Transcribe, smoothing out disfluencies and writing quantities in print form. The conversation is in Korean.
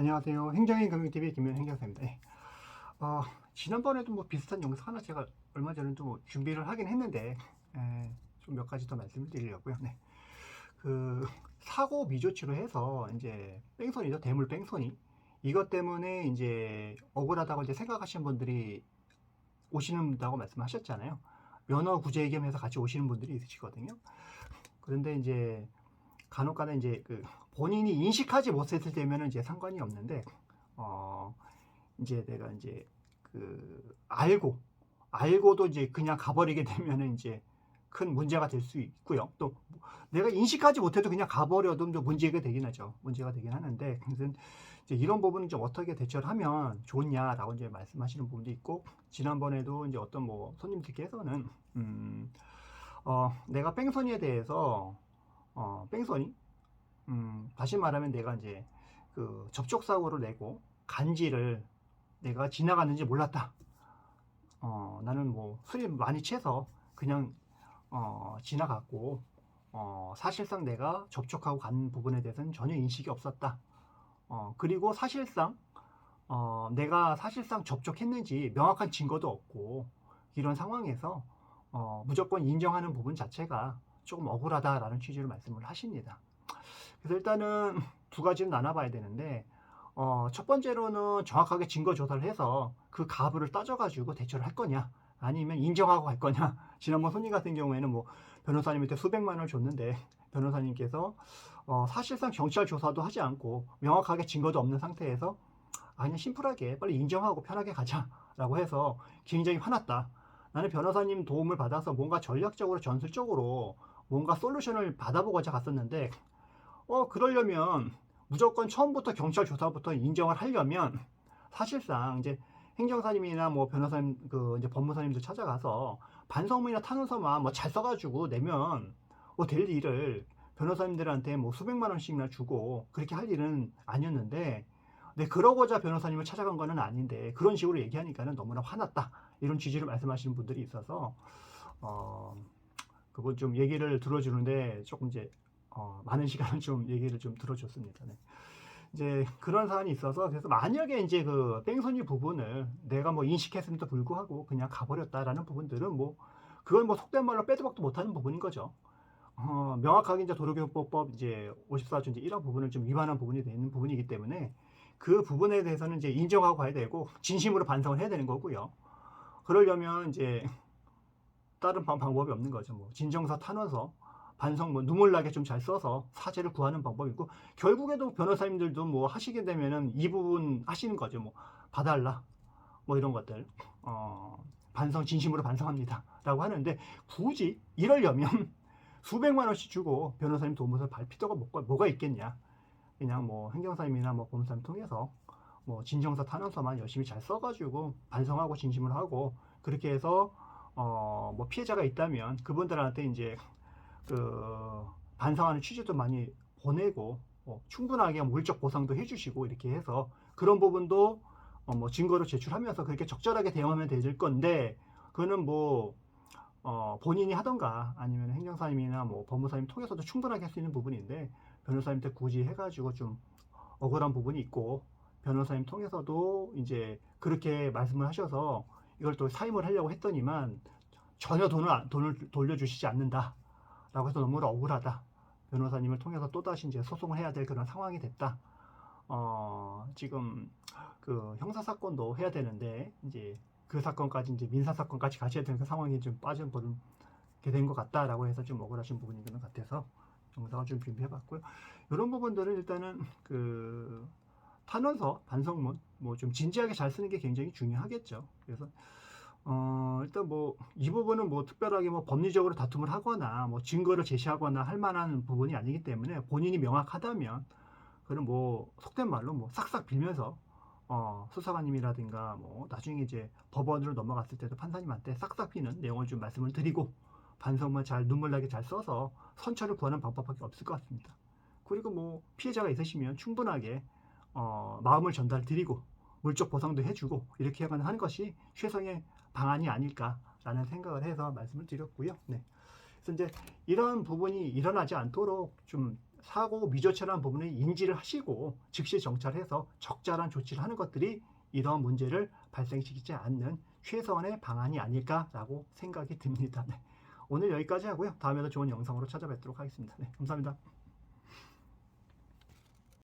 안녕하세요. 행정인 금융TV 김현 행정사입니다. 예. 지난번에도 뭐 비슷한 영상 하나 제가 얼마 전에 또 준비를 하긴 했는데, 좀 몇 가지 더 말씀을 드리려고요. 네. 그, 사고 미조치로 해서, 이제, 뺑소니죠. 대물 뺑소니. 이것 때문에 이제 억울하다고 이제 생각하시는 분들이 오시는다고 말씀하셨잖아요. 면허 구제 겸해서 같이 오시는 분들이 있으시거든요. 그런데 이제, 간혹가다 이제 본인이 인식하지 못했을 때면은 이제 상관이 없는데, 어, 이제 내가 이제 알고도 이제 그냥 가버리게 되면은 이제 큰 문제가 될 수 있고요. 또 내가 인식하지 못해도 그냥 가버려도 좀 문제가 되긴 하죠. 문제가 되긴 하는데, 그래서 이제 이런 부분은 좀 어떻게 대처를 하면 좋냐라고 이제 말씀하시는 부분도 있고, 지난번에도 이제 어떤 뭐 손님들께서는 내가 뺑소니에 대해서 뺑소니 다시 말하면 내가 이제 접촉 사고를 내고 간지를 내가 지나갔는지 몰랐다. 나는 뭐 술이 많이 취해서 그냥 지나갔고, 사실상 내가 접촉하고 간 부분에 대해서는 전혀 인식이 없었다. 그리고 사실상 내가 사실상 접촉했는지 명확한 증거도 없고, 이런 상황에서 무조건 인정하는 부분 자체가 조금 억울하다라는 취지로 말씀을 하십니다. 그래서 일단은 두 가지를 나눠봐야 되는데, 첫 번째로는 정확하게 증거 조사를 해서 그 가부를 따져가지고 대처를 할 거냐, 아니면 인정하고 갈 거냐. 지난번 손님 같은 경우에는 뭐 변호사님한테 수백만 원을 줬는데, 변호사님께서 사실상 경찰 조사도 하지 않고 명확하게 증거도 없는 상태에서 그냥 심플하게 빨리 인정하고 편하게 가자라고 해서 굉장히 화났다. 나는 변호사님 도움을 받아서 뭔가 전략적으로 전술적으로 뭔가 솔루션을 받아보고자 갔었는데, 그러려면 무조건 처음부터 경찰 조사부터 인정을 하려면 사실상 이제 행정사님이나 뭐 변호사님, 이제 법무사님들 찾아가서 반성문이나 탄원서만 뭐 잘 써가지고 내면 뭐 될 일을 변호사님들한테 뭐 수백만 원씩이나 주고 그렇게 할 일은 아니었는데, 네, 그러고자 변호사님을 찾아간 거는 아닌데 그런 식으로 얘기하니까는 너무나 화났다, 이런 취지로 말씀하시는 분들이 있어서 그분 좀 얘기를 들어주는데 조금 이제 많은 시간을 좀 얘기를 좀 들어줬습니다. 네. 이제 그런 사안이 있어서, 그래서 만약에 이제 뺑소니 부분을 내가 뭐 인식했음에도 불구하고 그냥 가버렸다라는 부분들은 뭐 그건 뭐 속된 말로 빼도 박도 못하는 부분인 거죠. 명확하게 이제 도로교통법 이제 54조 이제 1항 부분을 좀 위반한 부분이 되는 부분이기 때문에 그 부분에 대해서는 이제 인정하고 가야 되고 진심으로 반성을 해야 되는 거고요. 그러려면 이제 다른 방법이 없는 거죠. 뭐 진정서, 탄원서, 반성, 뭐 눈물 나게 좀 잘 써서 사죄를 구하는 방법이고, 결국에도 변호사님들도 뭐 하시게 되면은 이 부분 하시는 거죠. 뭐 봐달라, 뭐 이런 것들, 반성, 진심으로 반성합니다라고 하는데, 굳이 이러려면 수백만 원씩 주고 변호사님 도움을 발 필요가 뭐가 있겠냐. 그냥 뭐 행정사님이나 뭐 법무사님 통해서 뭐 진정서, 탄원서만 열심히 잘 써가지고 반성하고 진심을 하고, 그렇게 해서 뭐 피해자가 있다면 그분들한테 이제 반성하는 취지도 많이 보내고, 충분하게 물적 보상도 해주시고, 이렇게 해서 그런 부분도 뭐 증거로 제출하면서 그렇게 적절하게 대응하면 될 건데, 그거는 뭐 본인이 하던가 아니면 행정사님이나 뭐 법무사님 통해서도 충분하게 할 수 있는 부분인데, 변호사님한테 굳이 해가지고 좀 억울한 부분이 있고, 변호사님 통해서도 이제 그렇게 말씀을 하셔서 이걸 또 사임을 하려고 했더니만 전혀 돈을 돌려주시지 않는다 라고 해서 너무 억울하다. 변호사님을 통해서 또다시 이제 소송을 해야 될 그런 상황이 됐다. 지금 형사사건도 해야 되는데, 이제 그 사건까지 이제 민사사건까지 가셔야 되는 그 상황이 좀 빠져버리게 된 것 같다라고 해서 좀 억울하신 부분이 있는 것 같아서 영상을 좀 준비해봤고요. 이런 부분들은 일단은 탄원서, 반성문 뭐 좀 진지하게 잘 쓰는 게 굉장히 중요하겠죠. 그래서 일단 뭐 이 부분은 뭐 특별하게 뭐 법리적으로 다툼을 하거나 뭐 증거를 제시하거나 할 만한 부분이 아니기 때문에, 본인이 명확하다면 그럼 뭐 속된 말로 뭐 싹싹 빌면서 수사관님이라든가 뭐 나중에 이제 법원으로 넘어갔을 때도 판사님한테 싹싹 비는 내용을 좀 말씀을 드리고, 반성문 잘 눈물나게 잘 써서 선처를 구하는 방법밖에 없을 것 같습니다. 그리고 뭐 피해자가 있으시면 충분하게 마음을 전달 드리고 물적 보상도 해주고, 이렇게 하는 것이 최선의 방안이 아닐까라는 생각을 해서 말씀을 드렸고요. 네. 그래서 이제 이런 부분이 일어나지 않도록 좀 사고 미조처라는 부분을 인지를 하시고 즉시 정찰해서 적절한 조치를 하는 것들이 이러한 문제를 발생시키지 않는 최선의 방안이 아닐까라고 생각이 듭니다. 네. 오늘 여기까지 하고요. 다음에도 좋은 영상으로 찾아뵙도록 하겠습니다. 네, 감사합니다.